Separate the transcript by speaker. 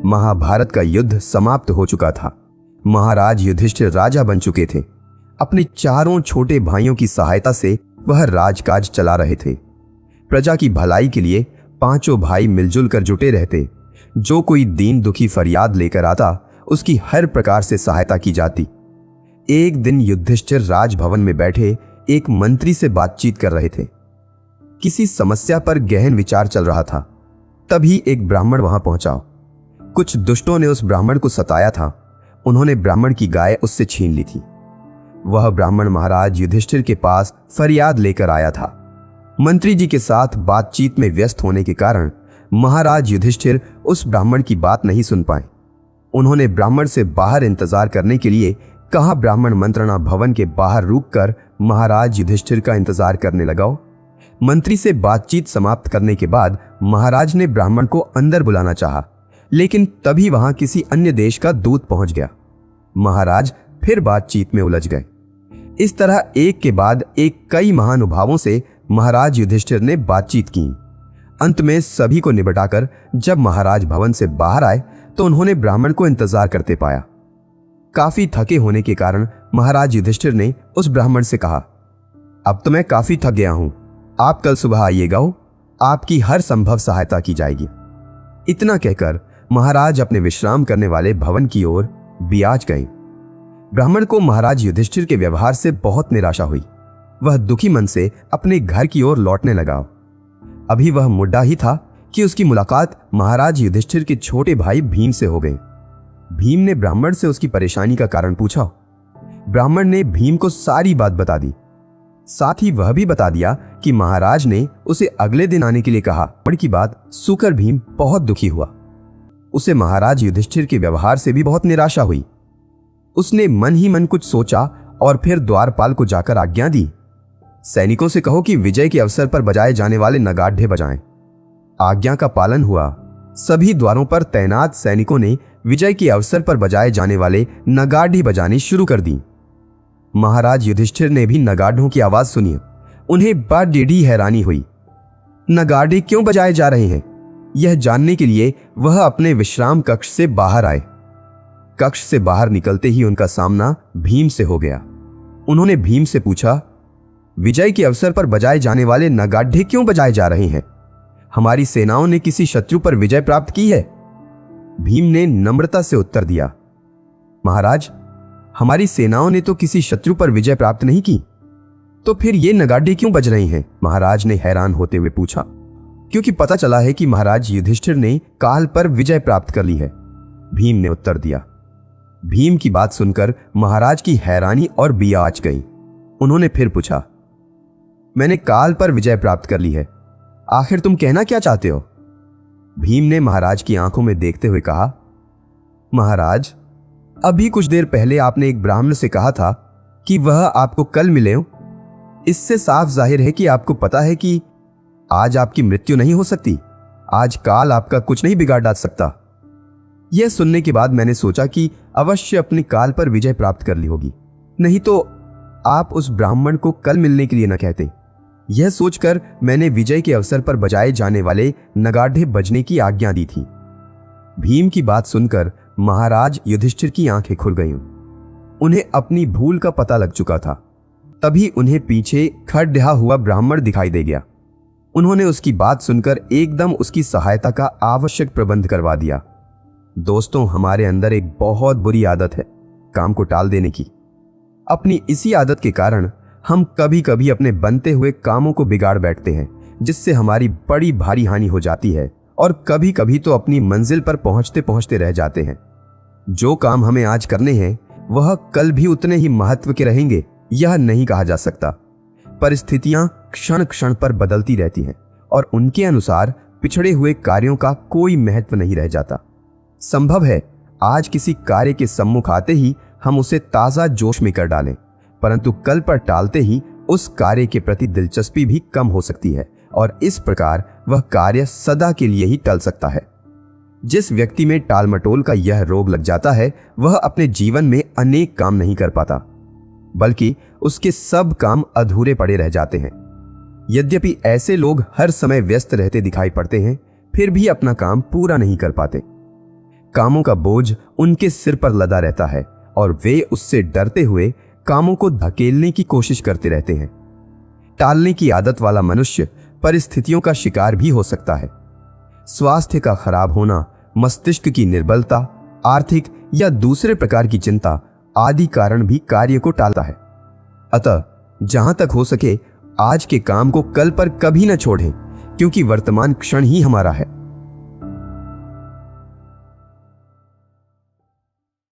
Speaker 1: महाभारत का युद्ध समाप्त हो चुका था। महाराज युधिष्ठिर राजा बन चुके थे। अपने चारों छोटे भाइयों की सहायता से वह राजकाज चला रहे थे। प्रजा की भलाई के लिए पांचों भाई मिलजुल कर जुटे रहते। जो कोई दीन दुखी फरियाद लेकर आता उसकी हर प्रकार से सहायता की जाती। एक दिन युधिष्ठिर राजभवन में बैठे एक मंत्री से बातचीत कर रहे थे। किसी समस्या पर गहन विचार चल रहा था। तभी एक ब्राह्मण वहां पहुंचा। कुछ दुष्टों ने उस ब्राह्मण को सताया था। उन्होंने ब्राह्मण की गाय उससे छीन ली थी। वह ब्राह्मण महाराज युधिष्ठिर के पास फरियाद लेकर आया था। मंत्री जी के साथ बातचीत में व्यस्त होने के कारण महाराज युधिष्ठिर उस ब्राह्मण की बात नहीं सुन पाए। उन्होंने ब्राह्मण से बाहर इंतजार करने के लिए कहा। ब्राह्मण मंत्रणा भवन के बाहर रुककर महाराज युधिष्ठिर का इंतजार करने लगा। मंत्री से बातचीत समाप्त करने के बाद महाराज ने ब्राह्मण को अंदर बुलाना चाहा, लेकिन तभी वहां किसी अन्य देश का दूत पहुंच गया। महाराज फिर बातचीत में उलझ गए। इस तरह एक के बाद एक कई महानुभावों से महाराज युधिष्ठिर ने बातचीत की। अंत में सभी को निपटाकर जब महाराज भवन से बाहर आए तो उन्होंने ब्राह्मण को इंतजार करते पाया। काफी थके होने के कारण महाराज युधिष्ठिर ने उस ब्राह्मण से कहा, अब तो मैं काफी थक गया हूं, आप कल सुबह आइएगा, आपकी हर संभव सहायता की जाएगी। इतना कहकर महाराज अपने विश्राम करने वाले भवन की ओर बियाज गए। ब्राह्मण को महाराज युधिष्ठिर के व्यवहार से बहुत निराशा हुई। वह दुखी मन से अपने घर की ओर लौटने लगा। अभी वह मुड्डा ही था कि उसकी मुलाकात महाराज युधिष्ठिर के छोटे भाई भीम से हो गई। भीम ने ब्राह्मण से उसकी परेशानी का कारण पूछा। ब्राह्मण ने भीम को सारी बात बता दी। साथ ही वह भी बता दिया कि महाराज ने उसे अगले दिन आने के लिए कहा। ब्राह्मण की बात सुनकर भीम बहुत दुखी हुआ। उसे महाराज युधिष्ठिर के व्यवहार से भी बहुत निराशा हुई। उसने मन ही मन कुछ सोचा और फिर द्वारपाल को जाकर आज्ञा दी, सैनिकों से कहो कि विजय के अवसर पर बजाए जाने वाले नगाढ़े बजाएं। आज्ञा का पालन हुआ। सभी द्वारों पर तैनात सैनिकों ने विजय के अवसर पर बजाए जाने वाले नगाढ़े बजाने शुरू कर दी। महाराज युधिष्ठिर ने भी नगाढ़ों की आवाज सुनी। उन्हें बड़ी हैरानी हुई। नगाढ़े क्यों बजाए जा रहे हैं, यह जानने के लिए वह अपने विश्राम कक्ष से बाहर आए। कक्ष से बाहर निकलते ही उनका सामना भीम से हो गया। उन्होंने भीम से पूछा, विजय के अवसर पर बजाए जाने वाले नगाढ़े क्यों बजाए जा रहे हैं? हमारी सेनाओं ने किसी शत्रु पर विजय प्राप्त की है? भीम ने नम्रता से उत्तर दिया, महाराज, हमारी सेनाओं ने तो किसी शत्रु पर विजय प्राप्त नहीं की, तो फिर ये नगाढ़े क्यों बज रहे हैं? महाराज ने हैरान होते हुए पूछा। क्योंकि पता चला है कि महाराज युधिष्ठिर ने काल पर विजय प्राप्त कर ली है, भीम ने उत्तर दिया। भीम की बात सुनकर महाराज की हैरानी और बियाज गई। उन्होंने फिर पूछा, मैंने काल पर विजय प्राप्त कर ली है, आखिर तुम कहना क्या चाहते हो? भीम ने महाराज की आंखों में देखते हुए कहा, महाराज, अभी कुछ देर पहले आपने एक ब्राह्मण से कहा था कि वह आपको कल मिले। इससे साफ जाहिर है कि आपको पता है कि आज आपकी मृत्यु नहीं हो सकती। आज काल आपका कुछ नहीं बिगाड़ डाल सकता। यह सुनने के बाद मैंने सोचा कि अवश्य अपने काल पर विजय प्राप्त कर ली होगी, नहीं तो आप उस ब्राह्मण को कल मिलने के लिए न कहते। यह सोचकर मैंने विजय के अवसर पर बजाए जाने वाले नगाढ़े बजने की आज्ञा दी थी। भीम की बात सुनकर महाराज युधिष्ठिर की आंखें खुल गईं। उन्हें अपनी भूल का पता लग चुका था। तभी उन्हें पीछे खड़ा हुआ ब्राह्मण दिखाई दे गया। उन्होंने उसकी बात सुनकर एकदम उसकी सहायता का आवश्यक प्रबंध करवा दिया। दोस्तों, हमारे अंदर एक बहुत बुरी आदत है काम को टाल देने की। अपनी इसी आदत के कारण हम कभी कभी अपने बनते हुए कामों को बिगाड़ बैठते हैं, जिससे हमारी बड़ी भारी हानि हो जाती है और कभी कभी तो अपनी मंजिल पर पहुंचते पहुंचते रह जाते हैं। जो काम हमें आज करने हैं वह कल भी उतने ही महत्व के रहेंगे, यह नहीं कहा जा सकता। परिस्थितियां क्षण क्षण पर बदलती रहती हैं और उनके अनुसार पिछड़े हुए कार्यों का कोई महत्व नहीं रह जाता। संभव है आज किसी कार्य के सम्मुख आते ही हम उसे ताजा जोश में कर डालें, परंतु कल पर टालते ही उस कार्य के प्रति दिलचस्पी भी कम हो सकती है और इस प्रकार वह कार्य सदा के लिए ही टल सकता है। जिस व्यक्ति में टालमटोल का यह रोग लग जाता है वह अपने जीवन में अनेक काम नहीं कर पाता, बल्कि उसके सब काम अधूरे पड़े रह जाते हैं। यद्यपि ऐसे लोग हर समय व्यस्त रहते दिखाई पड़ते हैं, फिर भी अपना काम पूरा नहीं कर पाते। कामों का बोझ उनके सिर पर लदा रहता है और वे उससे डरते हुए कामों को धकेलने की कोशिश करते रहते हैं। टालने की आदत वाला मनुष्य परिस्थितियों का शिकार भी हो सकता है। स्वास्थ्य का खराब होना, मस्तिष्क की निर्बलता, आर्थिक या दूसरे प्रकार की चिंता आदि कारण भी कार्य को टालता है। अतः जहां तक हो सके आज के काम को कल पर कभी न छोड़ें, क्योंकि वर्तमान क्षण ही हमारा है।